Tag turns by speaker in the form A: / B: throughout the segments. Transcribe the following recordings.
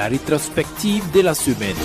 A: la rétrospective de la semaine.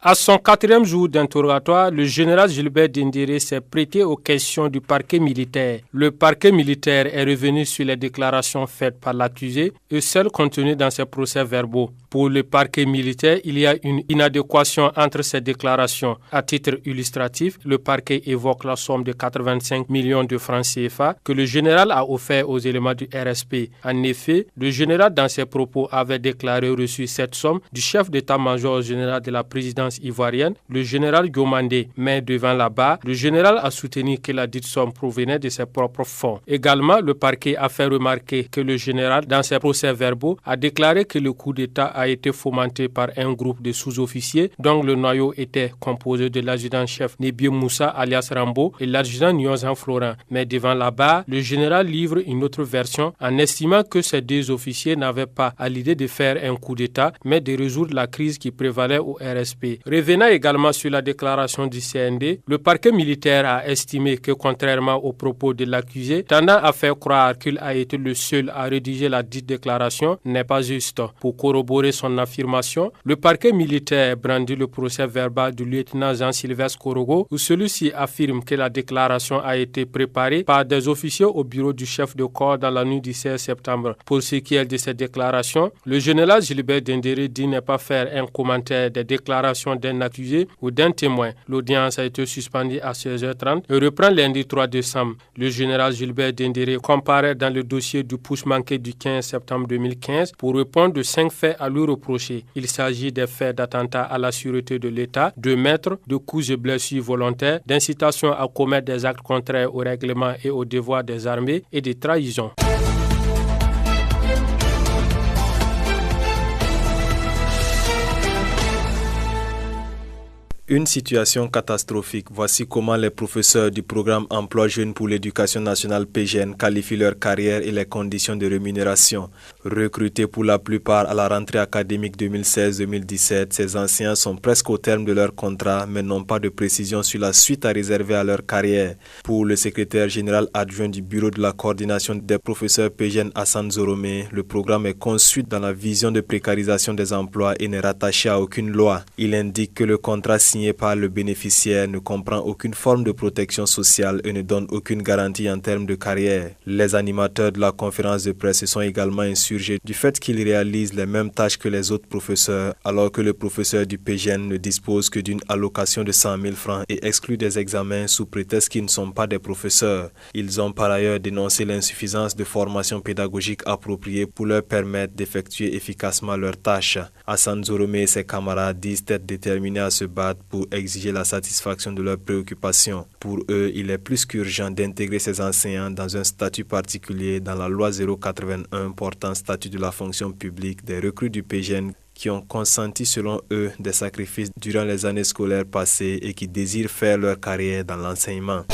B: À son 4e jour d'interrogatoire, le général Gilbert Diendéré s'est prêté aux questions du parquet militaire. Le parquet militaire est revenu sur les déclarations faites par l'accusé et celles contenues dans ses procès-verbaux. Pour le parquet militaire, il y a une inadéquation entre ces déclarations. À titre illustratif, le parquet évoque la somme de 85 millions de francs CFA que le général a offert aux éléments du RSP. En effet, le général, dans ses propos, avait déclaré reçu cette somme du chef d'état-major général de la présidence ivoirienne, le général Diomandé. Mais devant la barre, le général a soutenu que la dite somme provenait de ses propres fonds. Également, le parquet a fait remarquer que le général, dans ses procès-verbaux, a déclaré que le coup d'État a été fomenté par un groupe de sous-officiers dont le noyau était composé de l'adjudant-chef Nebié Moussa alias Rambo et l'adjudant Nyonzan Florent. Mais devant la barre, le général livre une autre version en estimant que ces deux officiers n'avaient pas à l'idée de faire un coup d'État, mais de résoudre la crise qui prévalait au RSP. Revenant également sur la déclaration du CND, le parquet militaire a estimé que contrairement aux propos de l'accusé, tendant à faire croire qu'il a été le seul à rédiger la dite déclaration, n'est pas juste. Pour corroborer son affirmation, le parquet militaire brandit le procès verbal du lieutenant Jean-Sylvestre Korogo où celui-ci affirme que la déclaration a été préparée par des officiers au bureau du chef de corps dans la nuit du 16 septembre. Pour ce qui est de cette déclaration, le général Gilbert Diendéré dit ne pas faire un commentaire des déclarations d'un accusé ou d'un témoin. L'audience a été suspendue à 16h30 et reprend lundi 3 décembre. Le général Gilbert Diendéré comparaît dans le dossier du push manqué du 15 septembre 2015 pour répondre de 5 faits à lui reprocher. Il s'agit des faits d'attentat à la sûreté de l'État, de meurtre, de coups et blessures volontaires, d'incitation à commettre des actes contraires au règlement et aux devoirs des armées et de trahison.
C: Une situation catastrophique. Voici comment les professeurs du programme Emploi Jeunes pour l'éducation nationale PJN qualifient leur carrière et les conditions de rémunération. Recrutés pour la plupart à la rentrée académique 2016-2017, ces anciens sont presque au terme de leur contrat mais n'ont pas de précision sur la suite à réserver à leur carrière. Pour le secrétaire général adjoint du bureau de la coordination des professeurs PJN Hassan Zoromé, le programme est conçu dans la vision de précarisation des emplois et n'est rattaché à aucune loi. Il indique que le contrat signé par le bénéficiaire ne comprend aucune forme de protection sociale et ne donne aucune garantie en termes de carrière. Les animateurs de la conférence de presse se sont également insurgés du fait qu'ils réalisent les mêmes tâches que les autres professeurs, alors que le professeur du PGN ne dispose que d'une allocation de 100 000 francs et exclut des examens sous prétexte qu'ils ne sont pas des professeurs. Ils ont par ailleurs dénoncé l'insuffisance de formation pédagogique appropriée pour leur permettre d'effectuer efficacement leurs tâches. Hassan Zoromé et ses camarades disent être déterminés à se battre pour exiger la satisfaction de leurs préoccupations. Pour eux, il est plus qu'urgent d'intégrer ces enseignants dans un statut particulier dans la loi 081 portant statut de la fonction publique des recrues du PGN qui ont consenti selon eux des sacrifices durant les années scolaires passées et qui désirent faire leur carrière dans l'enseignement.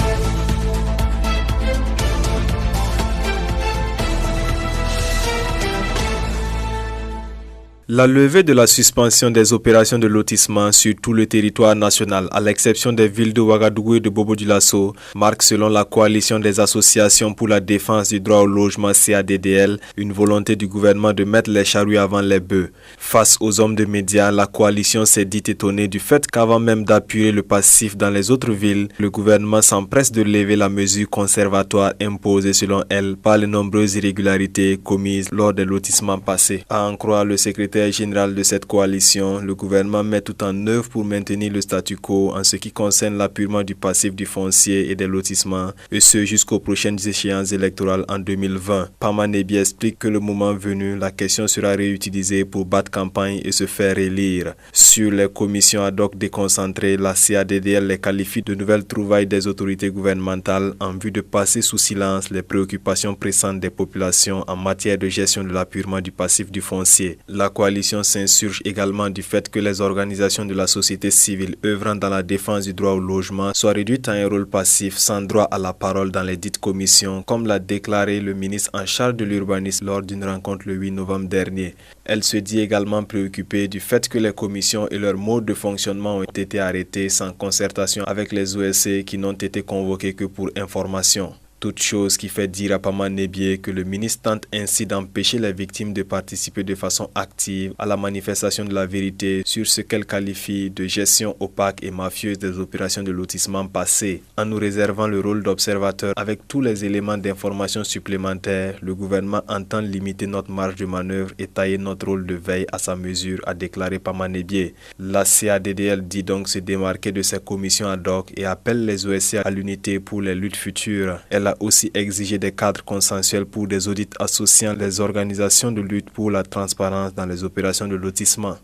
C: La levée de la suspension des opérations de lotissement sur tout le territoire national, à l'exception des villes de Ouagadougou et de Bobo-Dioulasso, marque selon la coalition des associations pour la défense du droit au logement CADDL, une volonté du gouvernement de mettre les charrues avant les bœufs. Face aux hommes de médias, la coalition s'est dit étonnée du fait qu'avant même d'appuyer le passif dans les autres villes, le gouvernement s'empresse de lever la mesure conservatoire imposée selon elle par les nombreuses irrégularités commises lors des lotissements passés. À en croire le secrétaire général de cette coalition, le gouvernement met tout en œuvre pour maintenir le statu quo en ce qui concerne l'appurement du passif du foncier et des lotissements, et ce jusqu'aux prochaines échéances électorales en 2020. Pamanebi explique que le moment venu, la question sera réutilisée pour battre campagne et se faire élire. Sur les commissions ad hoc déconcentrées, la CADDL les qualifie de nouvelles trouvailles des autorités gouvernementales en vue de passer sous silence les préoccupations pressantes des populations en matière de gestion de l'appurement du passif du foncier. La coalition s'insurge également du fait que les organisations de la société civile œuvrant dans la défense du droit au logement soient réduites à un rôle passif sans droit à la parole dans les dites commissions, comme l'a déclaré le ministre en charge de l'urbanisme lors d'une rencontre le 8 novembre dernier. Elle se dit également préoccupée du fait que les commissions et leur mode de fonctionnement ont été arrêtés sans concertation avec les OSC qui n'ont été convoqués que pour information. Toute chose qui fait dire à Pama Nebié que le ministre tente ainsi d'empêcher les victimes de participer de façon active à la manifestation de la vérité sur ce qu'elle qualifie de gestion opaque et mafieuse des opérations de lotissement passées. En nous réservant le rôle d'observateur avec tous les éléments d'information supplémentaires, le gouvernement entend limiter notre marge de manœuvre et tailler notre rôle de veille à sa mesure, a déclaré Pama Nebié. La CADDL dit donc se démarquer de ses commissions ad hoc et appelle les OSC à l'unité pour les luttes futures. Elle a aussi exigé des cadres consensuels pour des audits associant les organisations de lutte pour la transparence dans les opérations de lotissement.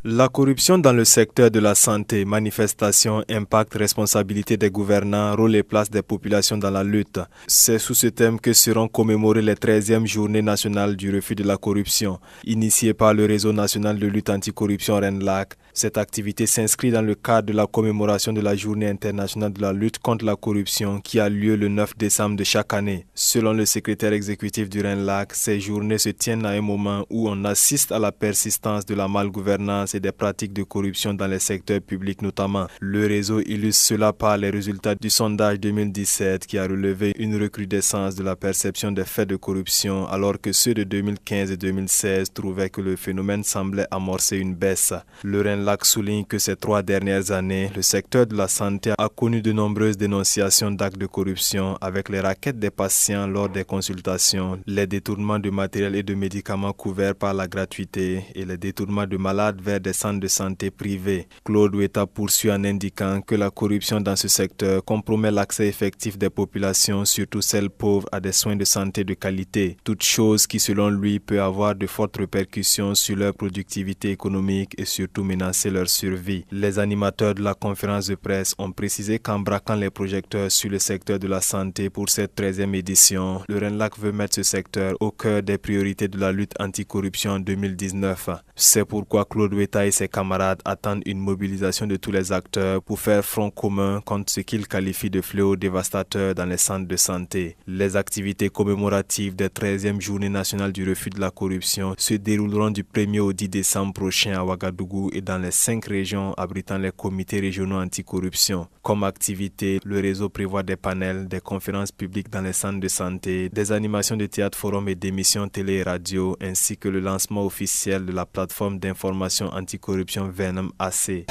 C: La corruption dans le secteur de la santé, manifestation, impact, responsabilité des gouvernants, rôle et place des populations dans la lutte. C'est sous ce thème que seront commémorées les 13e journées nationales du refus de la corruption, initiée par le réseau national de lutte anticorruption RENLAC. Cette activité s'inscrit dans le cadre de la commémoration de la journée internationale de la lutte contre la corruption qui a lieu le 9 décembre de chaque année. Selon le secrétaire exécutif du RENLAC, ces journées se tiennent à un moment où on assiste à la persistance de la malgouvernance et des pratiques de corruption dans les secteurs publics notamment. Le réseau illustre cela par les résultats du sondage 2017 qui a relevé une recrudescence de la perception des faits de corruption alors que ceux de 2015 et 2016 trouvaient que le phénomène semblait amorcer une baisse. Le RENLAC souligne que ces 3 dernières années, le secteur de la santé a connu de nombreuses dénonciations d'actes de corruption avec les raquettes des patients lors des consultations, les détournements de matériel et de médicaments couverts par la gratuité et les détournements de malades vers des centres de santé privés. Claude Ouetta poursuit en indiquant que la corruption dans ce secteur compromet l'accès effectif des populations, surtout celles pauvres, à des soins de santé de qualité. Toute chose qui, selon lui, peut avoir de fortes répercussions sur leur productivité économique et surtout menacer leur survie. Les animateurs de la conférence de presse ont précisé qu'en braquant les projecteurs sur le secteur de la santé pour cette 13e édition, le RENLAC veut mettre ce secteur au cœur des priorités de la lutte anticorruption en 2019. C'est pourquoi Claude Ouetta et ses camarades attendent une mobilisation de tous les acteurs pour faire front commun contre ce qu'ils qualifient de fléau dévastateur dans les centres de santé. Les activités commémoratives des 13e journées nationales du refus de la corruption se dérouleront du 1er au 10 décembre prochain à Ouagadougou et dans les 5 régions abritant les comités régionaux anticorruption. Comme activité, le réseau prévoit des panels, des conférences publiques dans les centres de santé, des animations de théâtre, forums et d'émissions télé et radio, ainsi que le lancement officiel de la plateforme d'information anticorruption Venom AC.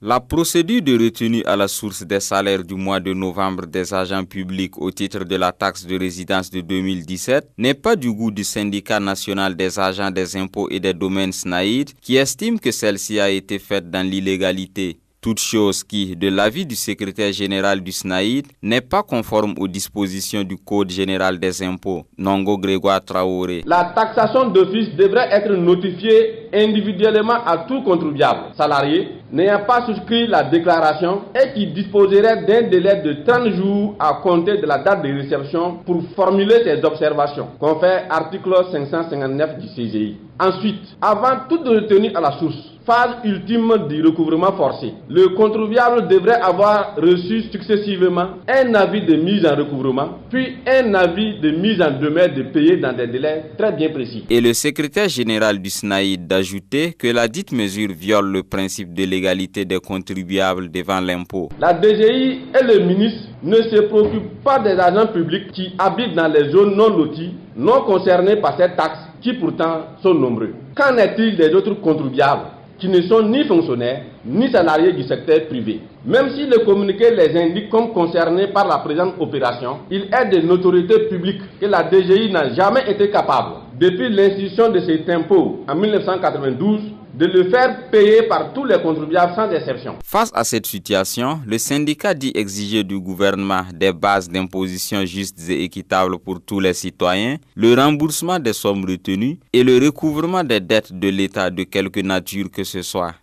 D: La procédure de retenue à la source des salaires du mois de novembre des agents publics au titre de la taxe de résidence de 2017 n'est pas du goût du syndicat national des agents des impôts et des domaines SNAID qui estime que celle-ci a été faite dans l'illégalité. Toute chose qui, de l'avis du secrétaire général du SNAID, n'est pas conforme aux dispositions du Code général des impôts. Nongo Grégoire Traoré.
E: La taxation d'office devrait être notifiée individuellement à tout contribuable salarié n'ayant pas souscrit la déclaration et qui disposerait d'un délai de 30 jours à compter de la date de réception pour formuler ses observations, confère article 559 du CGI. Ensuite, avant toute retenue à la source, phase ultime du recouvrement forcé, le contribuable devrait avoir reçu successivement un avis de mise en recouvrement, puis un avis de mise en demeure de payer dans des délais très bien précis.
D: Et le secrétaire général du SNAID d'ajouter que la dite mesure viole le principe de l'égalité des contribuables devant l'impôt.
E: La DGI et le ministre ne se préoccupent pas des agents publics qui habitent dans les zones non loties, non concernées par cette taxe, qui pourtant sont nombreux. Qu'en est-il des autres contribuables qui ne sont ni fonctionnaires, ni salariés du secteur privé? Même si le communiqué les indique comme concernés par la présente opération, il est de notoriété publique que la DGI n'a jamais été capable, depuis l'institution de cet impôt en 1992, de le faire payer par tous les contribuables sans exception.
D: Face à cette situation, le syndicat dit exiger du gouvernement des bases d'imposition justes et équitables pour tous les citoyens, le remboursement des sommes retenues et le recouvrement des dettes de l'État de quelque nature que ce soit.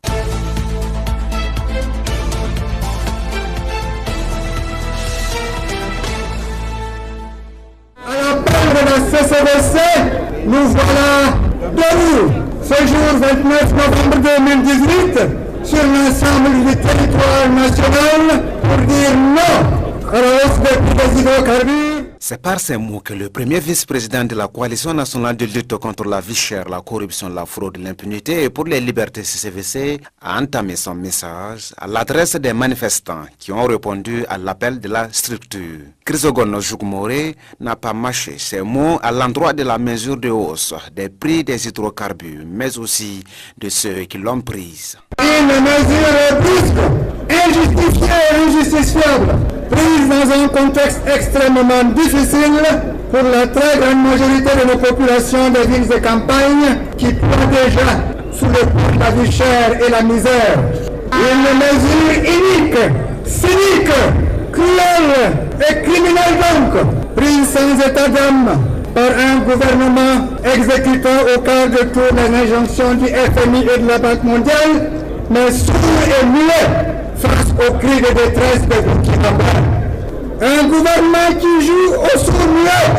F: À l'appel de la CCDC, nous voilà debout ce jour 29 novembre 2018 sur l'ensemble du territoire national pour dire non à la hausse des prix des hydrocarbures.
G: C'est par ces mots que le premier vice-président de la Coalition nationale de lutte contre la vie chère, la corruption, la fraude, l'impunité et pour les libertés CCVC a entamé son message à l'adresse des manifestants qui ont répondu à l'appel de la structure. Chrysogonos Jougmoré n'a pas mâché ses mots à l'endroit de la mesure de hausse des prix des hydrocarbures, mais aussi de ceux qui l'ont prise.
F: Une mesure brusque, injustifiée et injustifiable, prise dans un contexte extrêmement difficile pour la très grande majorité de nos populations des villes de campagne qui ploient déjà sous le coup de la vie chère et la misère. Une mesure inique, cynique, cruelle et criminelle donc, prise sans état d'âme par un gouvernement exécutant au quart de tour les injonctions du FMI et de la Banque mondiale, mais sourd et muet face aux cris de détresse des Burkinabés. Un gouvernement qui joue au sourd-muet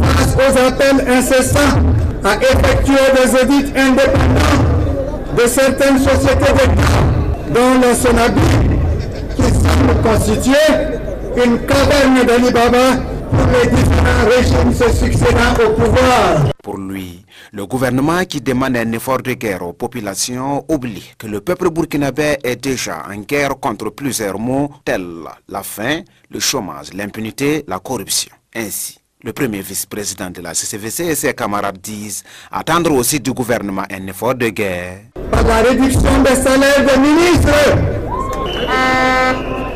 F: face aux appels incessants à effectuer des audits indépendants de certaines sociétés d'État, dont la Sonabi, qui semble constituer une caverne d'Alibaba pour les différents régimes se succédant au pouvoir.
G: Pour lui, le gouvernement qui demande un effort de guerre aux populations oublie que le peuple burkinabé est déjà en guerre contre plusieurs maux tels la faim, le chômage, l'impunité, la corruption. Ainsi, le premier vice-président de la CCVC et ses camarades disent attendre aussi du gouvernement un effort de guerre.
F: Par la réduction des salaires des ministres,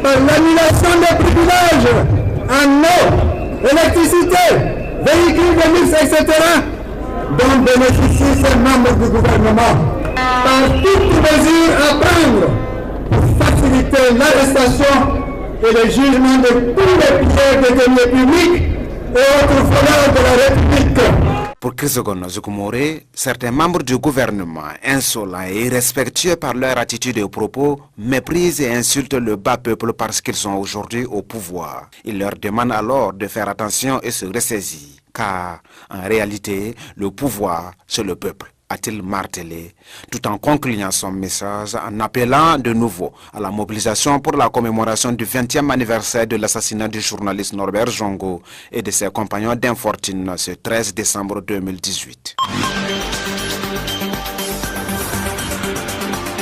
F: par l'annulation des privilèges en eau, électricité, véhicules de luxe, etc., dont bénéficient ces membres du gouvernement, par toutes mesures à prendre pour faciliter l'arrestation et le jugement de tous les pilleurs de deniers publics et autres voleurs de la République.
G: Pour Chrysogonos Jougmoré, certains membres du gouvernement, insolents et irrespectueux par leur attitude et propos, méprisent et insultent le bas peuple parce qu'ils sont aujourd'hui au pouvoir. Il leur demande alors de faire attention et se ressaisir, car en réalité, le pouvoir, c'est le peuple, a-t-il martelé, tout en concluant son message en appelant de nouveau à la mobilisation pour la commémoration du 20e anniversaire de l'assassinat du journaliste Norbert Zongo et de ses compagnons d'infortune ce 13 décembre 2018.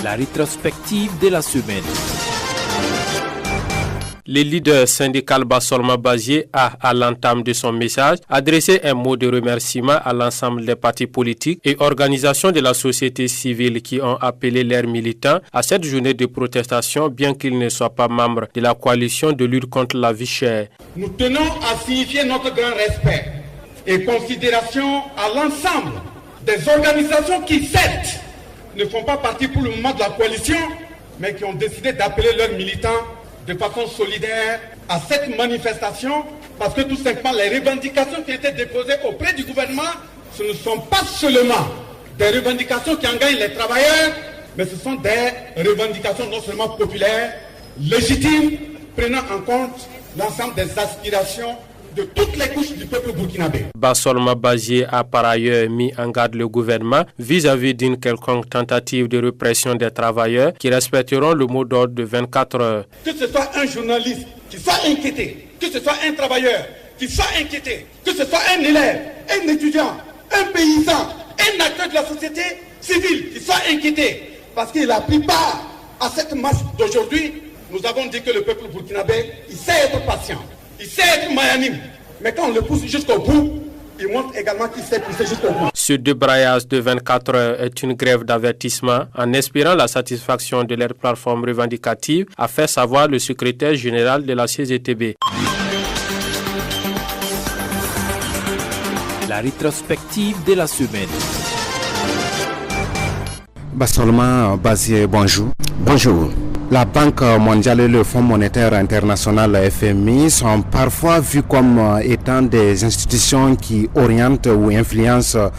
A: La rétrospective de la semaine.
B: Le leader syndical Bassolma Bazié a, à l'entame de son message, adressé un mot de remerciement à l'ensemble des partis politiques et organisations de la société civile qui ont appelé leurs militants à cette journée de protestation, bien qu'ils ne soient pas membres de la coalition de lutte contre la vie chère.
H: Nous tenons à signifier notre grand respect et considération à l'ensemble des organisations qui, certes, ne font pas partie pour le moment de la coalition, mais qui ont décidé d'appeler leurs militants de façon solidaire à cette manifestation, parce que tout simplement les revendications qui étaient déposées auprès du gouvernement, ce ne sont pas seulement des revendications qui engagent les travailleurs, mais ce sont des revendications non seulement populaires, légitimes, prenant en compte l'ensemble des aspirations de toutes les couches du peuple burkinabé.
B: Bassolma Bazié a par ailleurs mis en garde le gouvernement vis-à-vis d'une quelconque tentative de répression des travailleurs qui respecteront le mot d'ordre de 24 heures.
H: Que ce soit un journaliste qui soit inquiété, que ce soit un travailleur qui soit inquiété, que ce soit un élève, un étudiant, un paysan, un acteur de la société civile qui soit inquiété parce qu'il a pris part à cette marche d'aujourd'hui, nous avons dit que le peuple burkinabé, il sait être patient. Il sait être magnanime, mais quand on le pousse jusqu'au bout, il montre également qu'il sait pousser jusqu'au bout.
B: Ce débrayage de 24 heures est une grève d'avertissement en espérant la satisfaction de leur plateforme revendicative, a fait savoir le secrétaire général de la CGTB.
A: La rétrospective de la semaine.
G: Bassolma Bazié, bonjour.
I: Bonjour.
G: La Banque mondiale et le Fonds monétaire international FMI sont parfois vus comme étant des institutions qui orientent ou influencent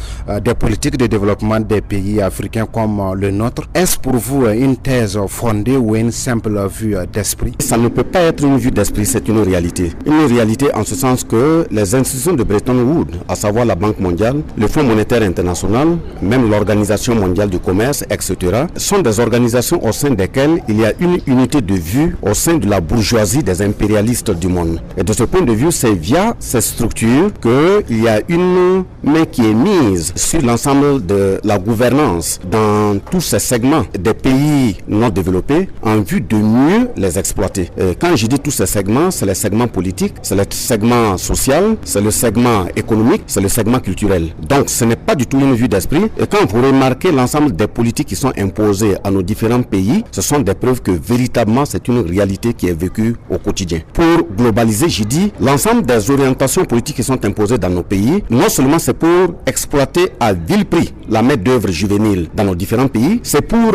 G: des politiques de développement des pays africains comme le nôtre. Est-ce pour vous une thèse fondée ou une simple vue d'esprit?
I: Ça ne peut pas être une vue d'esprit, c'est une réalité. Une réalité en ce sens que les institutions de Bretton Woods, à savoir la Banque mondiale, le Fonds monétaire international, même l'Organisation mondiale du commerce, etc., sont des organisations au sein desquelles il y a une unité de vue au sein de la bourgeoisie des impérialistes du monde. Et de ce point de vue, c'est via ces structures qu'il y a une main qui est mise sur l'ensemble de la gouvernance dans tous ces segments des pays non développés en vue de mieux les exploiter. Et quand je dis tous ces segments, c'est les segments politiques, c'est le segment social, c'est le segment économique, c'est le segment culturel. Donc ce n'est pas du tout une vue d'esprit. Et quand vous remarquez l'ensemble des politiques qui sont imposées à nos différents pays, ce sont des preuves que véritablement c'est une réalité qui est vécue au quotidien. Pour globaliser, j'ai dit, l'ensemble des orientations politiques qui sont imposées dans nos pays, non seulement c'est pour exploiter à vil prix la main-d'œuvre juvénile dans nos différents pays, c'est pour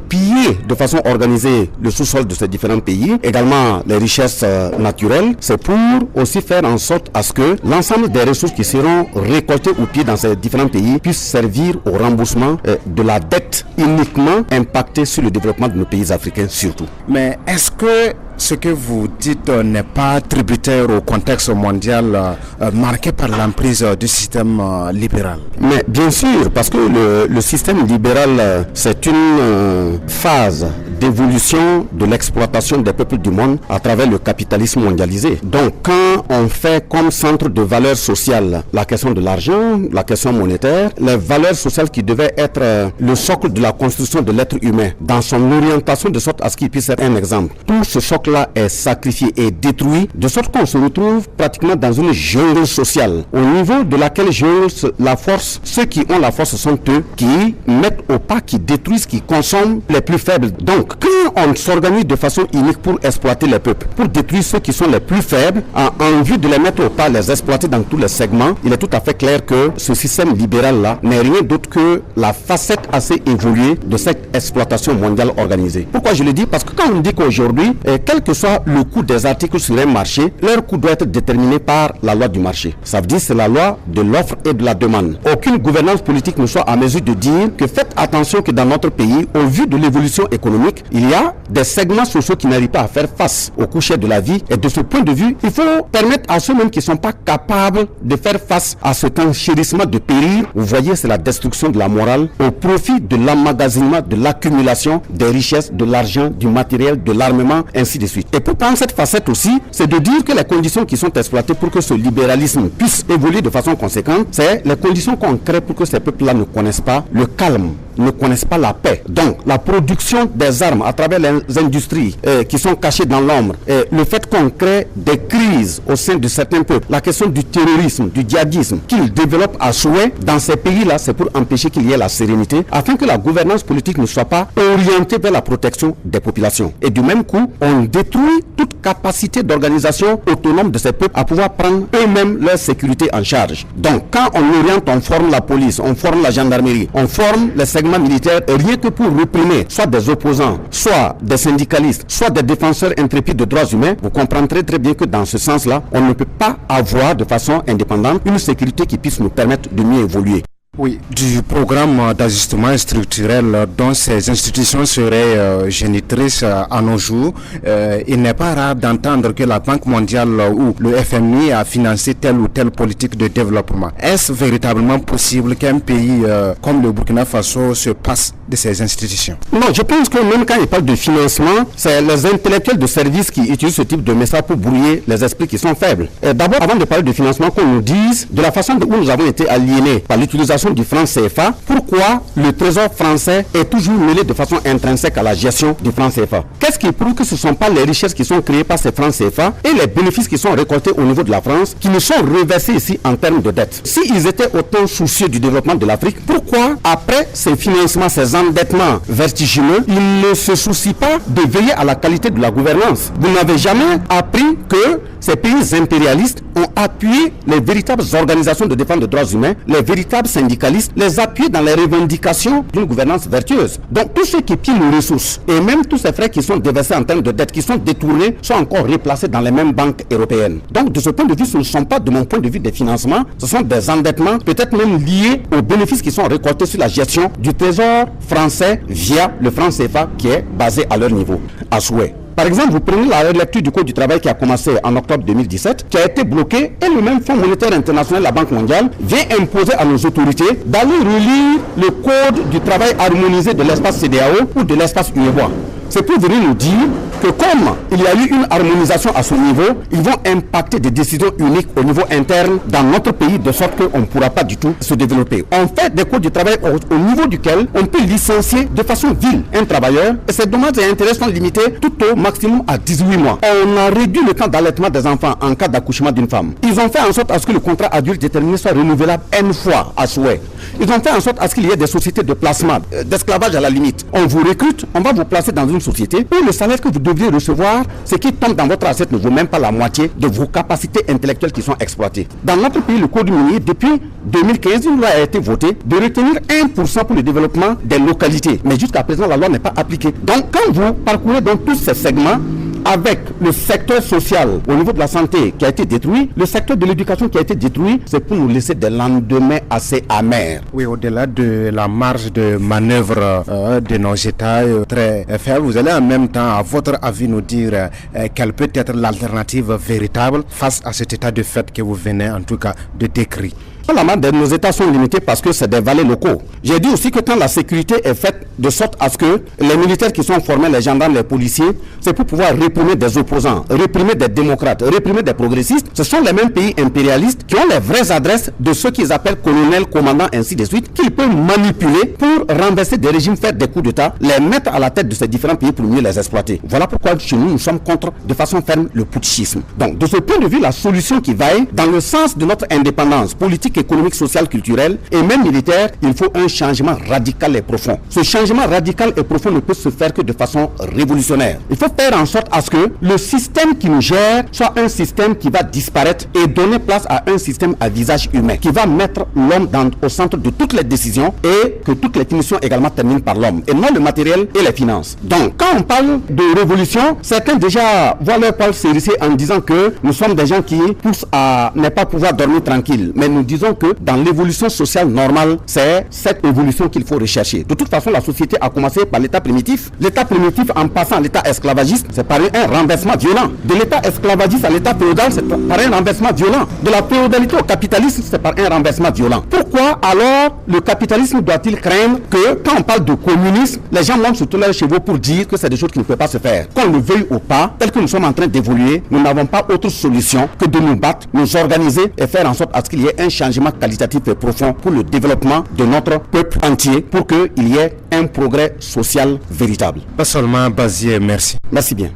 I: piller de façon organisée le sous-sol de ces différents pays, également les richesses naturelles, c'est pour aussi faire en sorte à ce que l'ensemble des ressources qui seront récoltées ou pillées dans ces différents pays puissent servir au remboursement de la dette uniquement impactée sur le développement de nos pays africains surtout.
G: Mais est-ce que ce que vous dites n'est pas tributaire au contexte mondial marqué par l'emprise du système libéral?
I: Mais bien sûr, parce que le système libéral, c'est une phase d'évolution de l'exploitation des peuples du monde à travers le capitalisme mondialisé. Donc quand on fait comme centre de valeurs sociales la question de l'argent, la question monétaire, les valeurs sociales qui devaient être le socle de la construction de l'être humain dans son orientation de sorte à ce qu'il puisse être un exemple, tout ce socle-là est sacrifié et détruit de sorte qu'on se retrouve pratiquement dans une jungle sociale au niveau de laquelle la force, ceux qui ont la force sont eux qui mettent au pas, qui détruisent, qui consomment les plus faibles. Donc quand on s'organise de façon unique pour exploiter les peuples, pour détruire ceux qui sont les plus faibles, en vue de les mettre au pas, les exploiter dans tous les segments, il est tout à fait clair que ce système libéral-là n'est rien d'autre que la facette assez évoluée de cette exploitation mondiale organisée. Pourquoi je le dis? Parce que quand on dit qu'aujourd'hui, quel que soit le coût des articles sur un marché, leur coût doit être déterminé par la loi du marché. Ça veut dire que c'est la loi de l'offre et de la demande. Aucune gouvernance politique ne soit à mesure de dire que faites attention que dans notre pays, au vu de l'évolution économique, il y a des segments sociaux qui n'arrivent pas à faire face au coût cher de la vie. Et de ce point de vue, il faut permettre à ceux-mêmes qui ne sont pas capables de faire face à cet enchérissement de périr. Vous voyez, c'est la destruction de la morale au profit de l'emmagasinement, de l'accumulation des richesses, de l'argent, du matériel, de l'armement, ainsi de suite. Et pour prendre cette facette aussi, c'est de dire que les conditions qui sont exploitées pour que ce libéralisme puisse évoluer de façon conséquente, c'est les conditions qu'on crée pour que ces peuples-là ne connaissent pas le calme, ne connaissent pas la paix. Donc, la production des armes à travers les industries qui sont cachées dans l'ombre, le fait qu'on crée des crises au sein de certains peuples, la question du terrorisme, du djihadisme, qu'ils développent à souhait dans ces pays-là, c'est pour empêcher qu'il y ait la sérénité, afin que la gouvernance politique ne soit pas orientée vers la protection des populations. Et du même coup, on détruit toute capacité d'organisation autonome de ces peuples à pouvoir prendre eux-mêmes leur sécurité en charge. Donc, quand on oriente, on forme la police, on forme la gendarmerie, on forme les segments militaires, rien que pour réprimer soit des opposants, soit des syndicalistes, soit des défenseurs intrépides de droits humains, vous comprendrez très bien que dans ce sens-là, on ne peut pas avoir de façon indépendante une sécurité qui puisse nous permettre de mieux évoluer.
G: Oui, du programme d'ajustement structurel dont ces institutions seraient génitrices à nos jours, il n'est pas rare d'entendre que la Banque mondiale ou le FMI a financé telle ou telle politique de développement. Est-ce véritablement possible qu'un pays comme le Burkina Faso se passe de ces institutions?
I: Non, je pense que même quand il parle de financement, c'est les intellectuels de service qui utilisent ce type de message pour brouiller les esprits qui sont faibles. D'abord, avant de parler de financement, qu'on nous dise de la façon dont nous avons été aliénés par l'utilisation du franc CFA, pourquoi le trésor français est toujours mêlé de façon intrinsèque à la gestion du franc CFA. Qu'est-ce qui prouve que ce ne sont pas les richesses qui sont créées par ces francs CFA et les bénéfices qui sont récoltés au niveau de la France qui nous sont reversés ici en termes de dette? S'ils étaient autant soucieux du développement de l'Afrique, pourquoi après ces financements, ces endettements vertigineux, ils ne se soucient pas de veiller à la qualité de la gouvernance? Vous n'avez jamais appris que ces pays impérialistes ont appuyé les véritables organisations de défense des droits humains, les véritables syndicalistes, les appuyer dans les revendications d'une gouvernance vertueuse. Donc tous ceux qui pillent nos ressources et même tous ces frais qui sont déversés en termes de dettes, qui sont détournés, sont encore replacés dans les mêmes banques européennes. Donc de ce point de vue, ce ne sont pas de mon point de vue des financements, ce sont des endettements peut-être même liés aux bénéfices qui sont récoltés sur la gestion du trésor français via le franc CFA qui est basé à leur niveau, à souhait. Par exemple, vous prenez la lecture du Code du travail qui a commencé en octobre 2017, qui a été bloqué, et le même Fonds monétaire international, la Banque mondiale, vient imposer à nos autorités d'aller relire le Code du travail harmonisé de l'espace CEDEAO ou de l'espace UEMOA. C'est pour venir nous dire que comme il y a eu une harmonisation à ce niveau, ils vont impacter des décisions uniques au niveau interne dans notre pays, de sorte qu'on ne pourra pas du tout se développer. On fait des codes du travail au niveau duquel on peut licencier de façon vile un travailleur, et ces dommages et intérêts sont limités tout au maximum à 18 mois. On a réduit le temps d'allaitement des enfants en cas d'accouchement d'une femme. Ils ont fait en sorte à ce que le contrat adulte déterminé soit renouvelable une fois à souhait. Ils ont fait en sorte à ce qu'il y ait des sociétés de placement, d'esclavage à la limite. On vous recrute, on va vous placer dans une société où le salaire que vous devriez recevoir, ce qui tombe dans votre assiette ne vaut même pas la moitié de vos capacités intellectuelles qui sont exploitées. Dans notre pays, le code minier, depuis 2015, une loi a été votée de retenir 1% pour le développement des localités. Mais jusqu'à présent, la loi n'est pas appliquée. Donc, quand vous parcourez dans tous ces segments, avec le secteur social au niveau de la santé qui a été détruit, le secteur de l'éducation qui a été détruit, c'est pour nous laisser des lendemains assez amers.
J: Oui, au-delà de la marge de manœuvre de nos États très faible, vous allez en même temps, à votre avis, nous dire quelle peut être l'alternative véritable face à cet état de fait que vous venez en tout cas de décrire.
I: Nos États sont limités parce que c'est des valets locaux. J'ai dit aussi que quand la sécurité est faite de sorte à ce que les militaires qui sont formés, les gendarmes, les policiers, c'est pour pouvoir réprimer des opposants, réprimer des démocrates, réprimer des progressistes. Ce sont les mêmes pays impérialistes qui ont les vraies adresses de ceux qu'ils appellent colonels, commandants, ainsi de suite, qu'ils peuvent manipuler pour renverser des régimes, faire des coups d'État, les mettre à la tête de ces différents pays pour mieux les exploiter. Voilà pourquoi chez nous, nous sommes contre de façon ferme le putschisme. Donc, de ce point de vue, la solution qui vaille dans le sens de notre indépendance politique, économique, sociale, culturelle et même militaire, il faut un changement radical et profond. Ce changement radical et profond ne peut se faire que de façon révolutionnaire. Il faut faire en sorte à ce que le système qui nous gère soit un système qui va disparaître et donner place à un système à visage humain, qui va mettre l'homme au centre de toutes les décisions et que toutes les missions également terminent par l'homme et non le matériel et les finances. Donc, quand on parle de révolution, certains déjà voient leur poil s'hérisser en disant que nous sommes des gens qui poussent à ne pas pouvoir dormir tranquille. Mais nous disons que dans l'évolution sociale normale, c'est cette évolution qu'il faut rechercher. De toute façon, la société a commencé par l'état primitif. L'état primitif, en passant à l'état esclavagiste, c'est par un renversement violent. De l'état esclavagiste à l'état féodal, c'est par un renversement violent. De la féodalité au capitalisme, c'est par un renversement violent. Pourquoi alors le capitalisme doit-il craindre que quand on parle de communisme, les gens montent sur tous leurs chevaux pour dire que c'est des choses qui ne peuvent pas se faire? Qu'on le veuille ou pas, tel que nous sommes en train d'évoluer, nous n'avons pas autre solution que de nous battre, nous organiser et faire en sorte à ce qu'il y ait un changement qualitatif et profond pour le développement de notre peuple entier, pour qu'il y ait un progrès social véritable.
J: Pas seulement Bazier, merci.
I: Merci bien.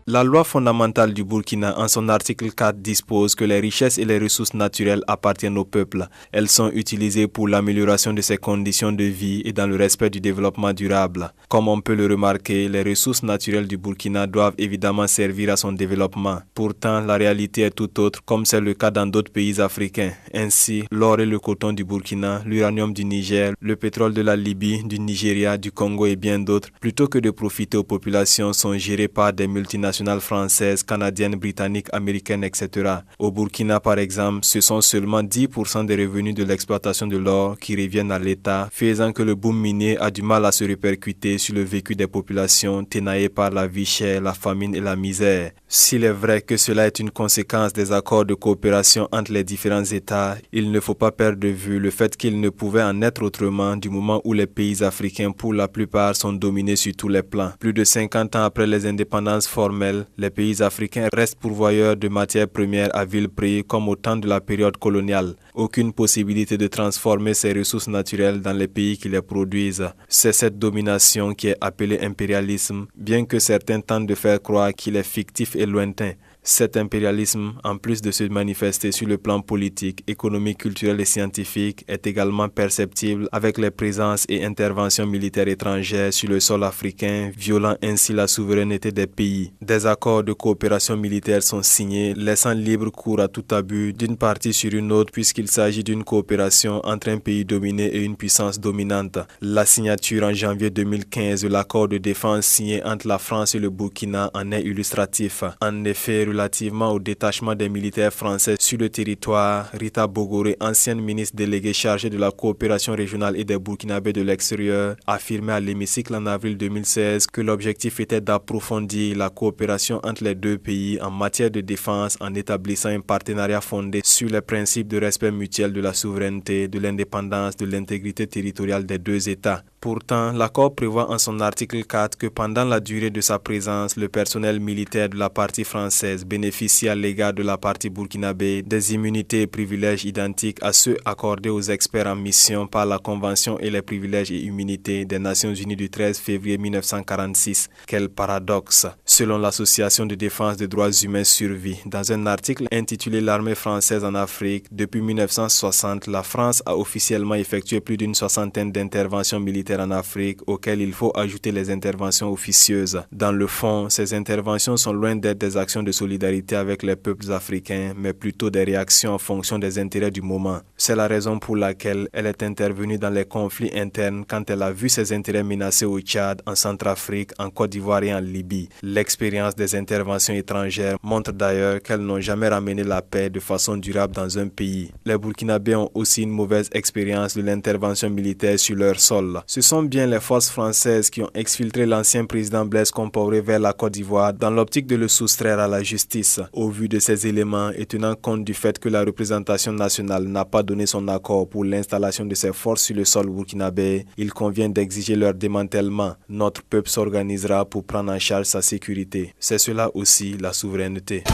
C: La loi fondamentale du Burkina, en son article 4, dispose que les richesses et les ressources naturelles appartiennent au peuple. Elles sont utilisées pour l'amélioration de ses conditions de vie et dans le respect du développement durable. Comme on peut le remarquer, les ressources naturelles du Burkina doivent évidemment servir à son développement. Pourtant, la réalité est tout autre, comme c'est le cas dans d'autres pays africains. Ainsi, l'or et le coton du Burkina, l'uranium du Niger, le pétrole de la Libye, du Nigeria, du Congo et bien d'autres, plutôt que de profiter aux populations, sont gérés par des multinationales françaises, canadiennes, britanniques, américaines, etc. Au Burkina, par exemple, ce sont seulement 10% des revenus de l'exploitation de l'or qui reviennent à l'État, faisant que le boom minier a du mal à se répercuter sur le vécu des populations ténaillées par la vie chère, la famine et la misère. S'il est vrai que cela est une conséquence des accords de coopération entre les différents États, il ne faut pas perdre de vue le fait qu'il ne pouvait en être autrement du moment où les pays africains, pour la plupart, sont dominés sur tous les plans. Plus de 50 ans après les indépendances formelles, les pays africains restent pourvoyeurs de matières premières à vil prix comme au temps de la période coloniale. Aucune possibilité de transformer ces ressources naturelles dans les pays qui les produisent. C'est cette domination qui est appelée impérialisme, bien que certains tentent de faire croire qu'il est fictif et lointain. Cet impérialisme, en plus de se manifester sur le plan politique, économique, culturel et scientifique, est également perceptible avec les présences et interventions militaires étrangères sur le sol africain, violant ainsi la souveraineté des pays. Des accords de coopération militaire sont signés, laissant libre cours à tout abus d'une partie sur une autre puisqu'il s'agit d'une coopération entre un pays dominé et une puissance dominante. La signature en janvier 2015 de l'accord de défense signé entre la France et le Burkina en est illustratif. En effet, relativement au détachement des militaires français sur le territoire, Rita Bogoré, ancienne ministre déléguée chargée de la coopération régionale et des Burkinabés de l'extérieur, affirmait à l'hémicycle en avril 2016 que l'objectif était d'approfondir la coopération entre les deux pays en matière de défense en établissant un partenariat fondé sur les principes de respect mutuel de la souveraineté, de l'indépendance, de l'intégrité territoriale des deux États. Pourtant, l'accord prévoit en son article 4 que pendant la durée de sa présence, le personnel militaire de la partie française bénéficie à l'égard de la partie burkinabé des immunités et privilèges identiques à ceux accordés aux experts en mission par la Convention et les privilèges et immunités des Nations Unies du 13 février 1946. Quel paradoxe! Selon l'Association de défense des droits humains Survie, dans un article intitulé L'armée française en Afrique, depuis 1960, la France a officiellement effectué plus d'une soixantaine d'interventions militaires en Afrique, auxquelles il faut ajouter les interventions officieuses. Dans le fond, ces interventions sont loin d'être des actions de solidarité avec les peuples africains, mais plutôt des réactions en fonction des intérêts du moment. C'est la raison pour laquelle elle est intervenue dans les conflits internes quand elle a vu ses intérêts menacés au Tchad, en Centrafrique, en Côte d'Ivoire et en Libye. L'expérience des interventions étrangères montre d'ailleurs qu'elles n'ont jamais ramené la paix de façon durable dans un pays. Les Burkinabés ont aussi une mauvaise expérience de l'intervention militaire sur leur sol. Ce sont bien les forces françaises qui ont exfiltré l'ancien président Blaise Compaoré vers la Côte d'Ivoire dans l'optique de le soustraire à la justice. Au vu de ces éléments et tenant compte du fait que la représentation nationale n'a pas donné son accord pour l'installation de ces forces sur le sol burkinabé, il convient d'exiger leur démantèlement. Notre peuple s'organisera pour prendre en charge sa sécurité. C'est cela aussi la souveraineté.